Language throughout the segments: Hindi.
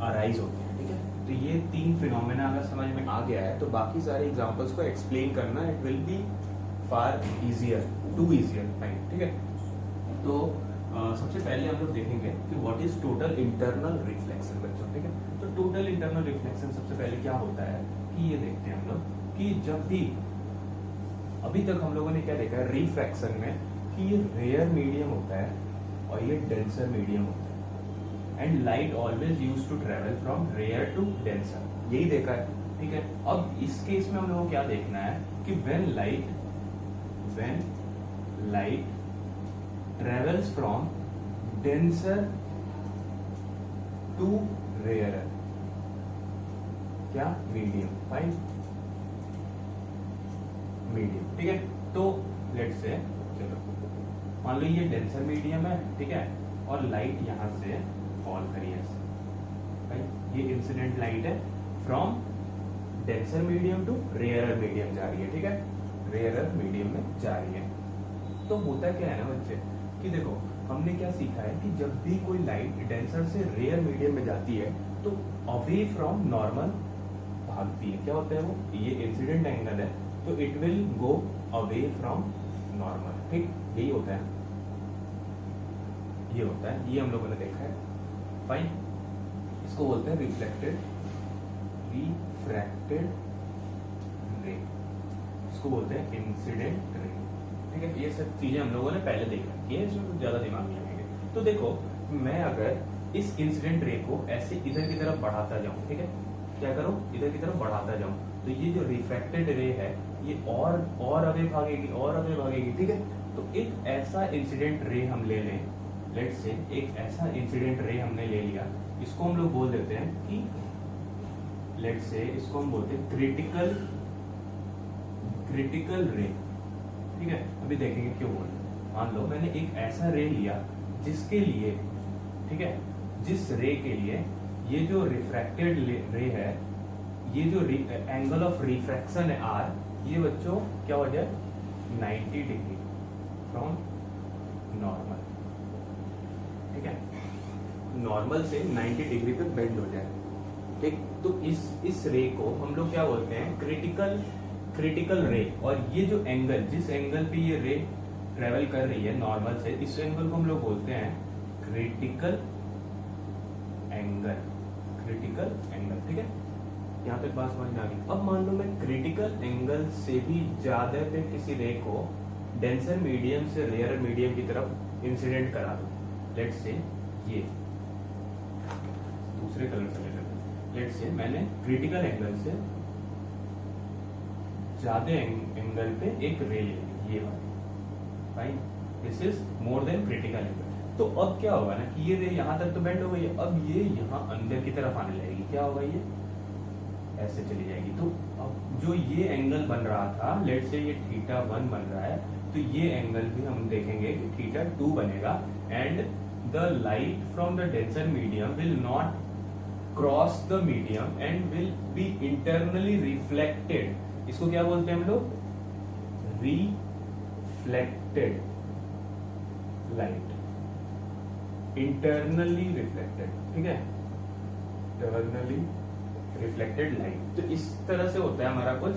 अराइज होते हैं, ठीक है। तो ये 3 फिनोमेना अगर समझ में आ गया है तो बाकी सारे एग्जांपल्स को एक्सप्लेन करना it will be far easier, to easier, fine, ठीक है। तो सबसे पहले हम लोग देखेंगे कि what is total internal reflection बच्चों, ठीक है। तो टोटल इंटरनल रिफ्लेक्शन सबसे पहले क्या होता है कि ये देखते हैं हम लोग कि जब भी अभी तक हम लोगों ने क्या देखा है रिफ्रैक्शन में कि ये रेयर मीडियम होता है और ये डेंसर मीडियम होता है and light always use to travel from rare to denser, यही देखा है, ठीक है। अब इस केस में हम लोगों को क्या देखना है कि when light travels from denser to rarer, क्या मीडियम, फाइन, मीडियम, ठीक है। तो लेट्स से चलो मान लो ये डेंसर मीडियम है, ठीक है, और लाइट यहां से फॉल करी है, ये इंसिडेंट लाइट है from denser medium to rarer medium जा रही है, ठीक है, रेयरर मीडियम में जा रही है। तो होता क्या है ना बच्चे कि देखो हमने क्या सीखा है कि जब भी कोई लाइट डेंसर से रेयर मीडियम में जाती है तो अवे फ्रॉम नॉर्मल भागती है, क्या होता है वो, ये इंसिडेंट एंगल है तो it will go away from normal, ठीक, यही होता है, ये होता है, ये हम लोगों ने देखा है, फाइन। इसको बोलते हैं रिफ्रैक्टेड रे, इसको बोलते हैं इंसिडेंट रे, ठीक है। ये सब चीजें हम लोगों ने पहले देखा है, इसमें कुछ ज्यादा दिमाग नहीं लगाएंगे। तो देखो मैं अगर इस इंसिडेंट रे को ऐसे इधर की तरफ बढ़ाता जाऊं, ठीक है, क्या करूं, इधर की तरफ बढ़ाता जाऊं, तो ये जो रिफ्रैक्टेड रे है ये और अवे भागेगी, ठीक है। तो एक ऐसा इंसिडेंट रे हम ले लें, लेट्स से एक ऐसा इंसिडेंट रे हमने ले लिया, इसको हम लोग बोल देते हैं कि लेट्स से इसको हम बोलते हैं क्रिटिकल रे, ठीक है। अभी देखेंगे क्यों बोल, मान लो मैंने एक ऐसा रे लिया जिसके लिए, ठीक है, जिस रे के लिए ये जो रिफ्रैक्टेड रे है, ये जो एंगल ऑफ रिफ्रैक्शन है आर, ये बच्चों क्या हो जाए 90 डिग्री फ्रॉम नॉर्मल, ठीक है, नॉर्मल से 90 डिग्री पे बेंड हो जाए, ठीक। तो इस रे को हम लोग क्या बोलते हैं क्रिटिकल रे, और ये जो एंगल, जिस एंगल पे ये रे ट्रेवल कर रही है नॉर्मल से, इस एंगल को हम लोग बोलते हैं क्रिटिकल एंगल, ठीक है। यहाँ तक बात समझ में आ गई। अब मान लो मैं क्रिटिकल एंगल से भी ज्यादा पे किसी रे को डेंसर मीडियम से रेयर मीडियम की तरफ इंसिडेंट करा दूं, लेट्स से ये दूसरे कलर से ले लेते, लेट्स से मैंने क्रिटिकल एंगल से ज्यादा एंगल पे एक रे ले ली, ये वाली, fine, this is more than critical angle. तो अब क्या होगा ना कि ये रे यहाँ तक तो बेंड हो गई है, अब ये यहाँ अंदर की तरफ आने लगेगी, क्या होगा, ये ऐसे चली जाएगी। तो अब जो ये एंगल बन रहा था, लेट्स से ये θ1 बन रहा है, तो ये एंगल भी हम देखेंगे कि θ2 बनेगा and the light from the denser medium will not cross the medium and will be internally reflected. इसको क्या बोलते हैं हम लोग, रिफ्लेक्टेड लाइट, इंटरनली रिफ्लेक्टेड, ठीक है, इंटरनली रिफ्लेक्टेड लाइट। तो इस तरह से होता है हमारा कुछ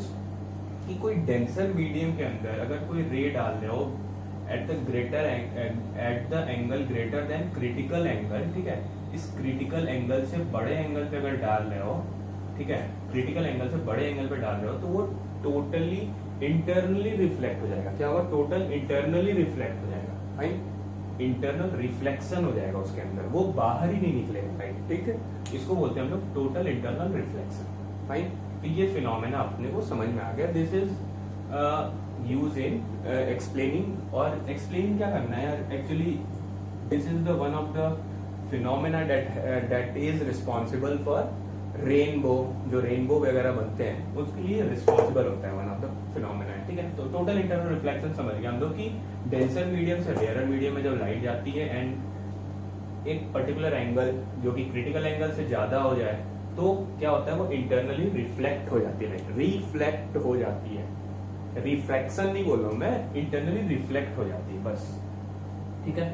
कि कोई डेंसर मीडियम के अंदर अगर कोई रे डाल रहे हो at the angle greater than critical angle, ठीक है, इस क्रिटिकल एंगल से बड़े एंगल पे अगर डाल रहे हो, ठीक है, क्रिटिकल एंगल से बड़े एंगल पे डाल रहे हो, तो वो टोटली इंटरनली रिफ्लेक्ट हो जाएगा, क्या होगा, टोटल इंटरनली रिफ्लेक्ट हो जाएगा, फाइन, इंटरनल रिफ्लेक्शन हो जाएगा उसके अंदर, वो बाहर ही नहीं निकलेगा, फाइन, ठीक है। इसको बोलते हैं हम लोग टोटल इंटरनल रिफ्लेक्शन, फाइन। तो ये फिनोमेना अपने को समझ में आ गया, this is use in explaining, और एक्सप्लेन क्या करना है यार, actually this is the one of the phenomena that is responsible for rainbow, जो रेनबो वगैरह बनते हैं उसके लिए रिस्पॉन्सिबल होता है, वन ऑफ द फिनोमेना है, ठीक है। तो टोटल इंटरनल रिफ्लेक्शन समझ गए हम लोग कि डेंसर मीडियम से रेयर मीडियम में जब लाइट जाती है एंड एक पर्टिकुलर एंगल जो कि क्रिटिकल एंगल से ज्यादा हो जाए तो क्या होता है, वो इंटरनली रिफ्लेक्ट हो जाती है, रिफ्लेक्ट हो जाती है, रिफ्रैक्शन नहीं बोल रहा हूं मैं, इंटरनली रिफ्लेक्ट हो जाती है बस, ठीक है।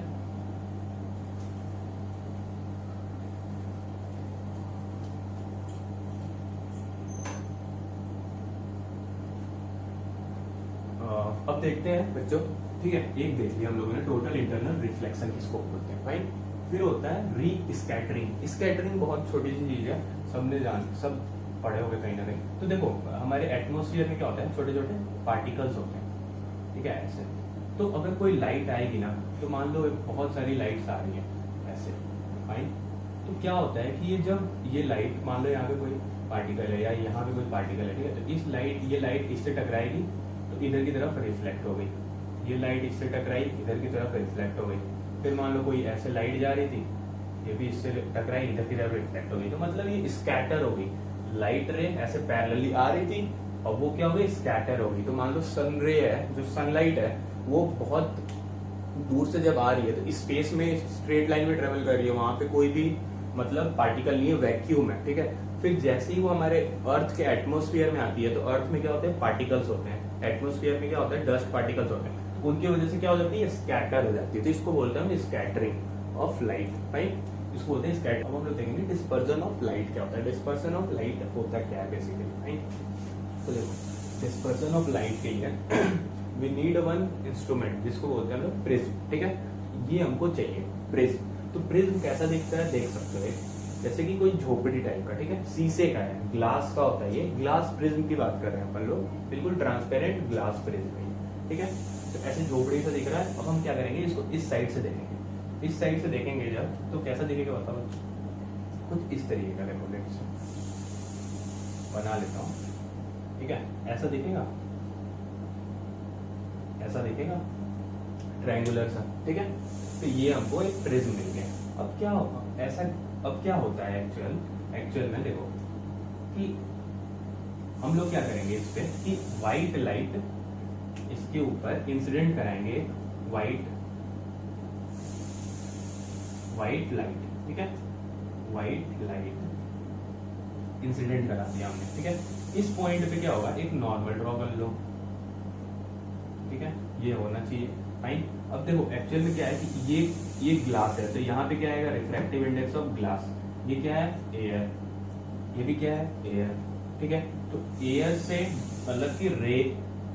अब देखते हैं बच्चों, ठीक है, एक देख लिया हम लोगों ने टोटल इंटरनल रिफ्लेक्शन किसको बोलते हैं, फाइन। फिर होता है री स्कैटरिंग। स्कैटरिंग बहुत छोटी सी चीज है, सब पढ़े होंगे कहीं ना कहीं। तो देखो हमारे एटमोस्फियर में क्या होता है, छोटे छोटे पार्टिकल्स होते हैं, ठीक है, ऐसे। तो अगर कोई लाइट आएगी ना, तो मान लो बहुत सारी लाइट्स आ रही है ऐसे, फाइन। तो क्या होता है कि ये जब ये लाइट, मान लो यहाँ पे कोई पार्टिकल है या यहाँ पे कोई पार्टिकल है, ठीक है, तो ये लाइट इससे टकराएगी तो इधर की तरफ रिफ्लेक्ट हो गई, ये लाइट इससे टकराई इधर की तरफ रिफ्लेक्ट हो गई। फिर मान लो कोई ऐसे लाइट जा रही थी, ये भी इससे टकराई इधर की तरफ रिफ्लेक्ट हो गई। तो मतलब ये स्कैटर हो गई, लाइट रे ऐसे पैरेलली आ रही थी और वो क्या हो गई, स्कैटर हो गई। तो मान लो सन रे है, जो सनलाइट है वो बहुत दूर से जब आ रही है तो स्पेस में स्ट्रेट लाइन में ट्रेवल कर रही है, वहां पे कोई भी मतलब पार्टिकल नहीं है, वैक्यूम है, ठीक है। फिर जैसे ही वो हमारे अर्थ के एटमोस्फियर में आती है, तो अर्थ में क्या होते हैं, पार्टिकल्स होते हैं, एटमोस्फियर में क्या होता है, डस्ट पार्टिकल्स होते हैं, उनकी वजह से क्या हो जाती है, स्कैटर हो जाती है। तो इसको बोलते हैं स्कैटरिंग ऑफ लाइट, राइट, इसको बोलते हैं स्कैटर। अब हम लोग देखेंगे डिस्पर्जन ऑफ लाइट क्या होता है। डिस्पर्जन ऑफ लाइट होता क्या है बेसिकली, राइट। तो देखो डिस्पर्जन ऑफ लाइट के लिए वी नीड वन इंस्ट्रूमेंट जिसको बोलते हैं हम लोग प्रिज्म, ठीक है, ये हमको चाहिए प्रिज्म। तो प्रिज्म कैसा दिखता है, देख सकते हो, जैसे कि कोई झोपड़ी टाइप का, ठीक है, शीशे का है, ग्लास का होता है ये, ग्लास प्रिज्म की बात कर रहे हैं अपन लोग, बिल्कुल ट्रांसपेरेंट ग्लास प्रिज्म है, ठीक है। तो ऐसे झोपड़ी सा दिख रहा है। अब हम क्या करेंगे, इसको इस साइड से देखेंगे, इस साइड से देखेंगे जब, तो कैसा दिखेगा बताओ, कुछ इस तरीके का। देखो बना लेता हूँ, ठीक है, ऐसा दिखेगा, ऐसा दिखेगा ट्रायंगुलर सा, ठीक है। तो ये हमको एक प्रिज्म मिल गया। अब क्या होगा ऐसा, अब क्या होता है एक्चुअल में देखो कि हम लोग क्या करेंगे इस पे कि व्हाइट लाइट इसके ऊपर इंसिडेंट कराएंगे, व्हाइट लाइट, ठीक है, व्हाइट लाइट इंसिडेंट करा दिया हमने, ठीक है। इस पॉइंट पे क्या होगा, एक नॉर्मल ड्रॉ कर लो, ठीक है, ये होना चाहिए, फाइन। अब देखो एक्चुअल में क्या है कि ये ग्लास है, तो यहाँ पे क्या आएगा, रिफ्रैक्टिव इंडेक्स ऑफ ग्लास, ये क्या है, एयर, ये भी क्या है, एयर, ठीक है। तो एयर से मतलब कि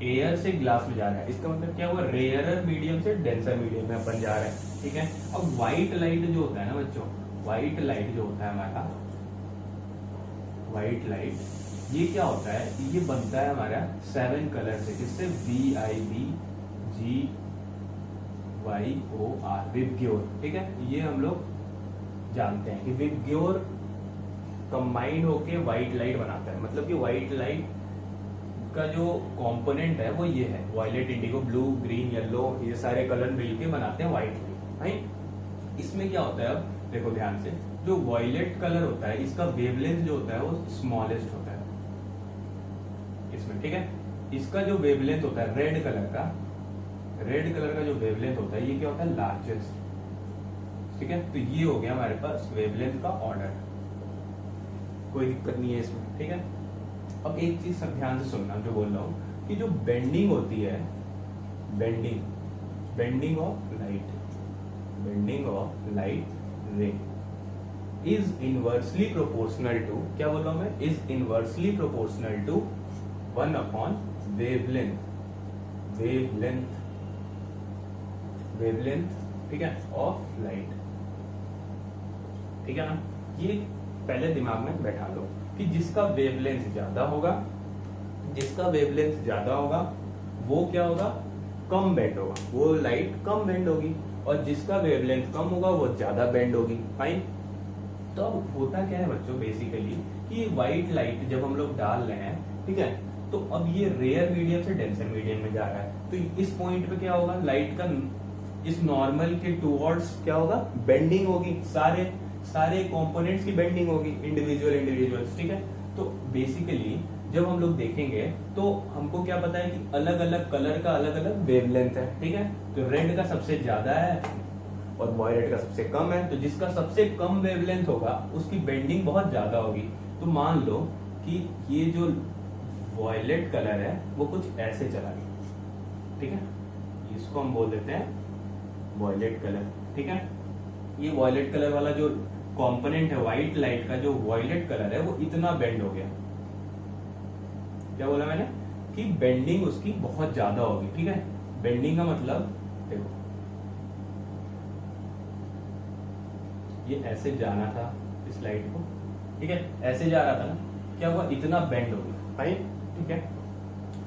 एयर से ग्लास में जा रहा है, इसका मतलब क्या हुआ, रेयरर मीडियम से डेंसर मीडियम में अपन जा रहे हैं, ठीक है। अब व्हाइट लाइट जो होता है ना बच्चों, व्हाइट लाइट जो होता है हमारा, व्हाइट लाइट ये क्या होता है, ये बनता है हमारा 7 कलर से, किससे, VIBGYOR, विबग्योर, ठीक है। ये हम लोग जानते हैं कि विबग्योर कंबाइन होके व्हाइट लाइट बनाता है, मतलब कि व्हाइट लाइट का जो कंपोनेंट है वो ये है, violet, indigo, blue, green, yellow, ये सारे कलर मिलके बनाते हैं व्हाइट लाइट, राइट। इसमें क्या होता है, अब देखो ध्यान से, जो वायलेट कलर होता है इसका वेवलेंथ जो होता है वो स्मॉलेस्ट होता है इसमें, ठीक है। इसका जो वेवलेंथ होता है रेड कलर का जो वेवलेंथ होता है, ये क्या होता है, लार्जेस्ट, ठीक है। तो ये हो गया हमारे पास वेवलेंथ का ऑर्डर, कोई दिक्कत नहीं है इसमें, ठीक है। अब एक चीज सब ध्यान से सुनना जो बोल रहा हूं, कि जो बेंडिंग होती है, bending of light ray is inversely proportional to, क्या बोल रहा हूं मैं, is inversely proportional to 1 upon wavelength, ठीक है, ऑफ लाइट, ठीक है ना। ये पहले दिमाग में बैठा लो कि जिसका वेवलेंथ ज्यादा होगा वो क्या होगा, कम बेंड होगा, वो लाइट कम बेंड होगी, और जिसका वेवलेंथ कम होगा वो ज्यादा बेंड होगी, फाइन। तो अब होता क्या है बच्चों बेसिकली कि व्हाइट लाइट जब हम लोग डाल रहे हैं, ठीक है, तो अब ये रेयर मीडियम से डेंसर मीडियम में जा रहा है, तो इस पॉइंट पे क्या होगा, लाइट का इस नॉर्मल के टुवर्ड्स क्या होगा, बेंडिंग होगी, सारे कंपोनेंट्स की बेंडिंग होगी, इंडिविजुअल्स, ठीक है। तो बेसिकली जब हम लोग देखेंगे तो हमको क्या पता है कि अलग अलग कलर का अलग अलग वेवलेंथ है, ठीक है। तो रेड का सबसे ज्यादा है और वायलेट का सबसे कम है, तो जिसका सबसे कम वेवलेंथ होगा उसकी बेंडिंग बहुत ज्यादा होगी। तो मान लो कि ये जो वायलेट कलर है वो कुछ ऐसे चला गया, ठीक है, इसको हम बोल देते हैं वायलेट कलर, ठीक है। ये वायलेट कलर वाला जो कंपोनेंट है व्हाइट लाइट का, जो वायलेट कलर है वो इतना बेंड हो गया, क्या बोला मैंने, कि बेंडिंग उसकी बहुत ज्यादा होगी, ठीक है। बेंडिंग का मतलब देखो, ये ऐसे जाना था इस लाइट को, ठीक है, ऐसे जा रहा था ना, क्या हुआ, इतना बेंड हो गया, फाइन, ठीक है।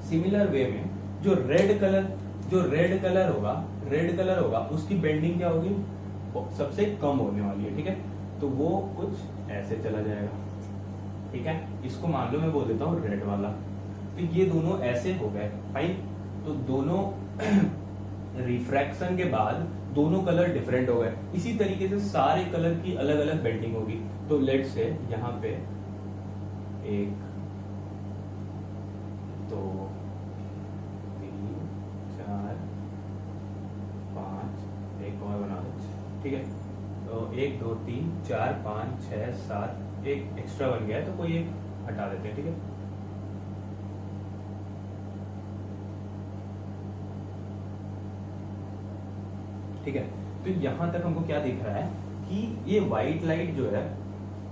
सिमिलर वे में जो रेड कलर होगा उसकी बेंडिंग क्या होगी, सबसे कम होने वाली है, ठीक है। तो वो कुछ ऐसे चला जाएगा, ठीक है। इसको मान लो मैं बोल देता हूँ रेड वाला, तो ये दोनों ऐसे हो गए, फाइन। तो दोनों रिफ्रैक्शन के बाद दोनों कलर डिफरेंट हो गए। इसी तरीके से सारे कलर की अलग अलग बेंडिंग होगी। तो लेट से यहाँ पे 1 2 3 4 5, एक और बना दो, ठीक है। तो 1 2 3 4 5 6 7, एक एक्स्ट्रा बन गया है, तो कोई एक हटा देते हैं, ठीक है। ठीक है, तो यहां तक हमको क्या दिख रहा है कि ये व्हाइट लाइट जो है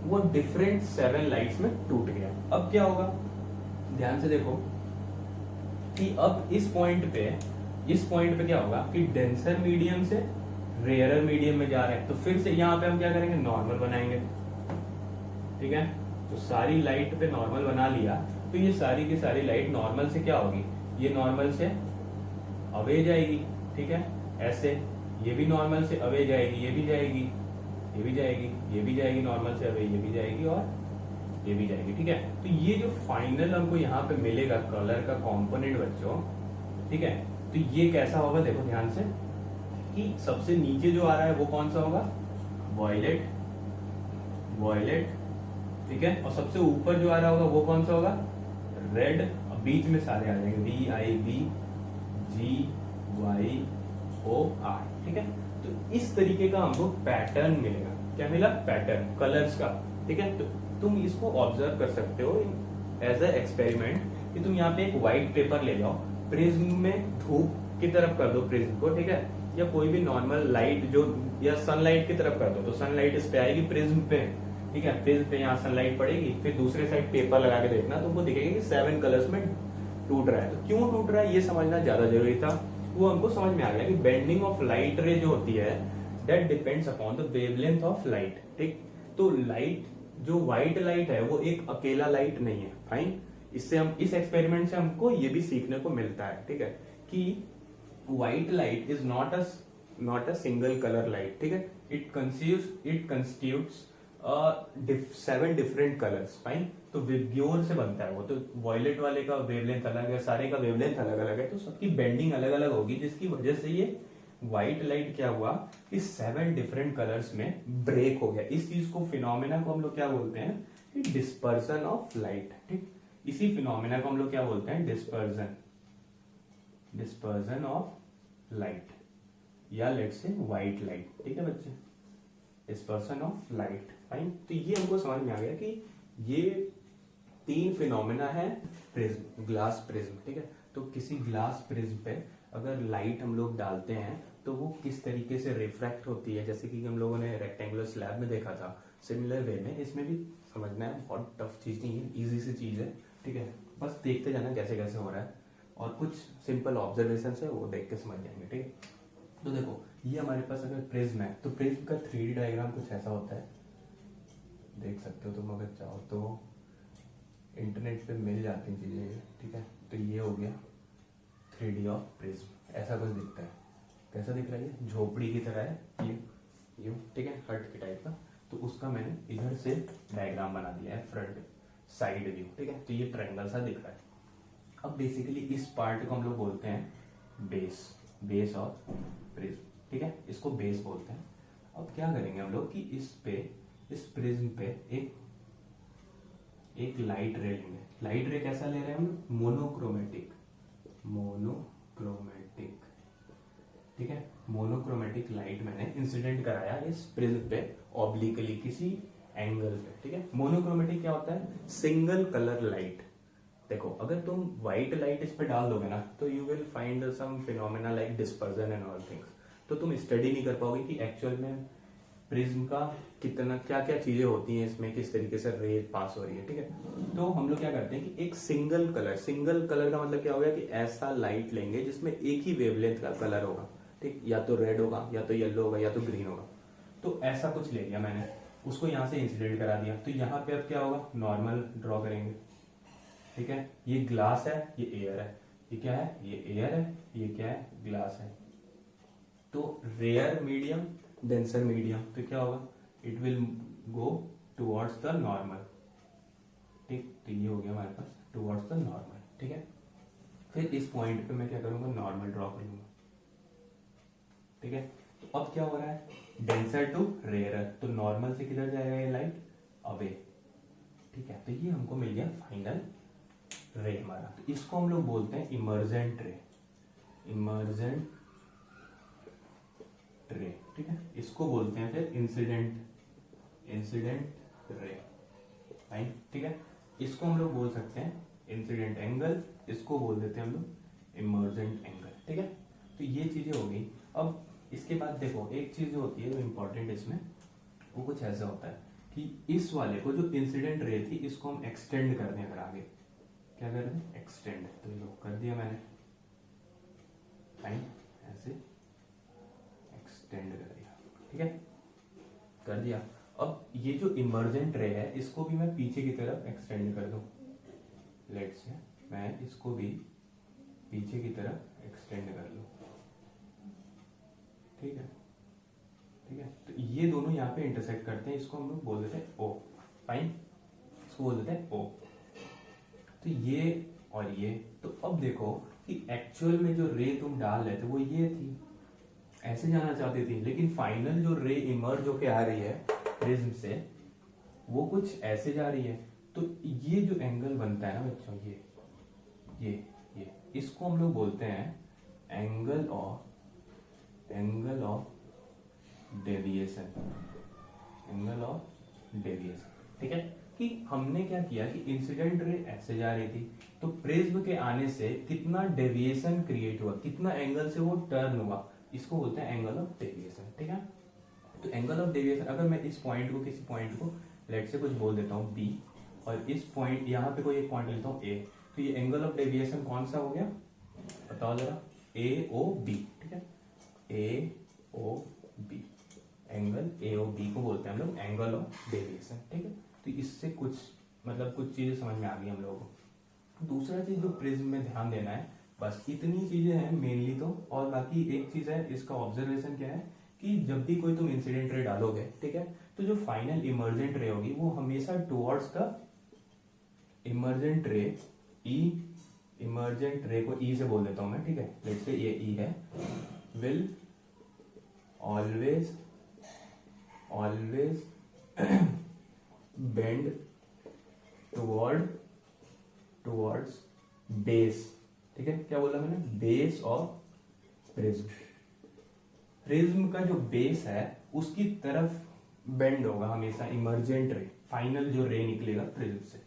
वो डिफरेंट 7 लाइट्स में टूट गया। अब क्या होगा, ध्यान से देखो कि अब इस पॉइंट पे क्या होगा कि डेंसर मीडियम से रेयरर मीडियम में जा रहे हैं। तो फिर से यहाँ पे हम क्या करेंगे, नॉर्मल बनाएंगे, ठीक है। तो सारी लाइट पे नॉर्मल बना लिया, तो ये सारी की सारी लाइट नॉर्मल से क्या होगी, ये नॉर्मल से अवे जाएगी, ठीक है। ऐसे ये भी नॉर्मल से अवे जाएगी, ये भी जाएगी, ये भी जाएगी, ये भी जाएगी नॉर्मल से अवे, ये भी जाएगी और ये भी जाएगी, ठीक है। तो ये जो फाइनल हमको यहाँ पे मिलेगा कलर का कंपोनेंट बच्चों, ठीक है, तो ये कैसा होगा, देखो ध्यान से कि सबसे नीचे जो आ रहा है वो कौन सा होगा, वॉयलेट, ठीक है। और सबसे ऊपर जो आ रहा होगा वो कौन सा होगा, रेड। और बीच में सारे आ जाएंगे VIBGYOR, ठीक है। तो इस तरीके का हमको पैटर्न मिलेगा। क्या मिला, पैटर्न कलर्स का, ठीक है। तो तुम इसको ऑब्जर्व कर सकते हो एज ए एक्सपेरिमेंट कि तुम यहाँ पे एक व्हाइट पेपर ले जाओ, प्रिज्म में धूप की तरफ कर दो प्रिज्म को, ठीक है, या कोई भी नॉर्मल लाइट जो, या सनलाइट की तरफ कर दो, तो सनलाइट इस पे आएगी प्रिज्म पे, ठीक है। प्रिज्म पे यहाँ सनलाइट पड़ेगी, फिर दूसरे साइड पेपर लगा के देखना, तुमको दिखेगा कि 7 कलर्स में टूट रहा है। तो क्यों टूट रहा है ये समझना ज्यादा जरूरी था। वो हमको समझ में आ गया कि बेंडिंग ऑफ लाइट रे जो होती है that depends upon the wavelength of light, ठीक। तो लाइट जो व्हाइट लाइट है वो एक अकेला लाइट नहीं है, फाइन। इससे हम इस एक्सपेरिमेंट से हमको ये भी सीखने को मिलता है, ठीक है, कि white light is not a single colour light, ठीक है। It constitutes 7 different colours, fine. तो विब्ग्योर से बनता है वो, तो वॉयलेट वाले का वेवलेंथ अलग है, सारे का वेवलेंथ अलग अलग है, तो सबकी बेंडिंग अलग अलग होगी, जिसकी वजह से ये व्हाइट लाइट क्या हुआ, इस 7 डिफरेंट कलर्स में ब्रेक हो गया। इस चीज को, फिनोमेना को हम लोग क्या बोलते हैं, डिस्पर्सन ऑफ लाइट, ठीक। इसी फिनोमेना को हम लोग क्या बोलते हैं, डिस्पर्सन ऑफ लाइट, या लेट्स से व्हाइट लाइट, ठीक है बच्चे, डिस्पर्सन ऑफ लाइट, फाइन। तो ये हमको समझ में आ गया कि ये 3 फिनोमेना है प्रिज्म, ग्लास प्रिज्म, ठीक है। तो किसी ग्लास प्रिज्म पे अगर लाइट हम लोग डालते हैं तो वो किस तरीके से रिफ्रैक्ट होती है, जैसे कि हम लोगों ने रेक्टेंगुलर स्लैब में देखा था, सिमिलर वे में इसमें भी समझना है। बहुत टफ चीज नहीं है, इजी सी चीज है, ठीक है। बस देखते जाना कैसे कैसे हो रहा है, और कुछ सिंपल ऑब्जर्वेशन है वो देख के समझ जाएंगे, ठीक है। तो देखो ये हमारे पास अगर प्रिज्म है तो प्रिज्म का 3D डायग्राम कुछ ऐसा होता है, देख सकते हो तुम अगर चाहो तो, इंटरनेट पे मिल जाती चीजें, ठीक है। तो ये हो गया 3D ऑफ प्रिज्म, ऐसा कुछ दिखता है। कैसा दिख रहा है, झोपड़ी की तरह है ये, ठीक है, हट के टाइप का। तो उसका मैंने इधर से डायग्राम बना दिया है, फ्रंट साइड व्यू, ठीक है। तो ये ट्रायंगल सा दिख रहा है। अब बेसिकली इस पार्ट को हम लोग बोलते हैं बेस ऑफ प्रिज्म, ठीक है, इसको बेस बोलते हैं। अब क्या करेंगे हम लोग कि इस प्रिज्म पे एक लाइट रे लेंगे। लाइट रे कैसा ले रहे हैं हम, मोनोक्रोमेटिक, ठीक है। मोनोक्रोमेटिक लाइट मैंने इंसिडेंट कराया इस प्रिज्म पे ऑब्लिकली किसी एंगल पे, ठीक है। मोनोक्रोमेटिक क्या होता है, सिंगल कलर लाइट। देखो अगर तुम व्हाइट लाइट इस पे डाल दोगे ना तो you will find some phenomena like dispersion and all things. तो तुम स्टडी नहीं कर पाओगे कि एक्चुअल में प्रिज्म का कितना क्या क्या चीजें होती हैं इसमें, किस तरीके से रे पास हो रही है, ठीक है। तो हम लोग क्या करते हैं कि एक सिंगल कलर का मतलब क्या हो गया कि ऐसा लाइट लेंगे जिसमें एक ही वेवलेंथ का कलर होगा, ठीक, या तो रेड होगा या तो येलो होगा या तो ग्रीन होगा। तो ऐसा कुछ ले लिया मैंने, उसको यहाँ से इंसिडेंट करा दिया, तो यहाँ पे अब क्या होगा, नॉर्मल ड्रॉ करेंगे, ठीक है। ये ग्लास है, ये एयर है, ये क्या है, ये एयर है, ये क्या है, ग्लास है। तो रेयर मीडियम, डेंसर मीडियम, तो क्या होगा, it will go towards the normal, ठीक। तो ये हो गया हमारे पास टुवर्ड्स द नॉर्मल, ठीक है। फिर इस पॉइंट पे मैं क्या करूंगा, नॉर्मल ड्रॉ कर लूंगा, ठीक है। तो अब क्या हो रहा है, डेंसर टू रेयरर, तो नॉर्मल से किधर जाएगा ये लाइट, अवे, ठीक है। तो ये हमको मिल गया फाइनल रे हमारा। तो इसको हम लोग बोलते हैं इमर्जेंट रे, इमर्जेंट रे, ठीक है। इसको बोलते हैं फिर इंसिडेंट रे, फाइन, ठीक है। इसको हम लोग बोल सकते हैं इंसिडेंट एंगल, इसको बोल देते हैं हम लोग इमर्जेंट एंगल, ठीक है। तो ये चीजें हो गई। अब इसके बाद देखो एक चीज जो होती है जो इम्पोर्टेंट इसमें, वो कुछ ऐसा होता है कि इस वाले को जो इंसिडेंट रे थी इसको हम एक्सटेंड कर दें, अगर आगे क्या कर दें, एक्सटेंड, तो ये कर दिया मैंने, फाइन, ऐसे एक्सटेंड कर दिया, ठीक है, कर दिया। अब ये जो इमर्जेंट रे है इसको भी मैं पीछे की तरफ एक्सटेंड कर दूं, लेट्स से मैं इसको भी पीछे की तरफ एक्सटेंड कर लूं, ठीक है, ठीक है। तो ये दोनों यहाँ पे इंटरसेक्ट करते हैं, इसको हम लोग बोल देते हैं ओ, फाइन, इसको बोल देते हैं ओ। तो ये और ये, तो अब देखो कि एक्चुअल में जो रे तुम डाल रहे थे वो ये थी, ऐसे जाना चाहती थी, लेकिन फाइनल जो रे इमर्ज होके आ रही है प्रिज्म से वो कुछ ऐसे जा रही है। तो ये जो एंगल बनता है ना बच्चों, ये इसको हम लोग बोलते हैं angle of deviation, angle of deviation, ठीक है। कि हमने क्या किया कि इंसिडेंट रे ऐसे जा रही थी, तो प्रिज्म के आने से कितना डेविएशन क्रिएट हुआ, कितना एंगल से वो टर्न हुआ, इसको बोलते हैं एंगल ऑफ डेविएशन, ठीक है। तो एंगल ऑफ डेविएशन, अगर मैं इस पॉइंट को, किसी पॉइंट को लेट से कुछ बोल देता हूँ बी, और इस पॉइंट यहाँ पे कोई एक पॉइंट लेता हूँ ए, तो ये एंगल ऑफ डेविएशन कौन सा हो गया, बताओ जरा, ए ओ बी, ठीक है, A O B, angle A O B को बोलते हैं हम लोग एंगल ऑफ डेविएशन, ठीक है। तो इससे कुछ मतलब कुछ चीजें समझ में आ गई हम लोगों को। दूसरा चीज जो प्रिज्म में ध्यान देना है, बस इतनी चीजें हैं मेनली तो, और बाकी एक चीज है इसका ऑब्जर्वेशन क्या है कि जब भी कोई तुम इंसिडेंट रे डालोगे, ठीक है, तो जो फाइनल इमर्जेंट रे होगी वो हमेशा टुवर्ड्स द इमर्जेंट रे, इमर्जेंट रे को ई से बोल देता हूं मैं, ठीक है, लेट्स से ये ई है, will always bend towards base, ठीक है। क्या बोला मैंने, बेस ऑफ प्रिज्म, प्रिज्म का जो बेस है उसकी तरफ बेंड होगा हमेशा इमर्जेंट रे, फाइनल जो रे निकलेगा प्रिज्म से।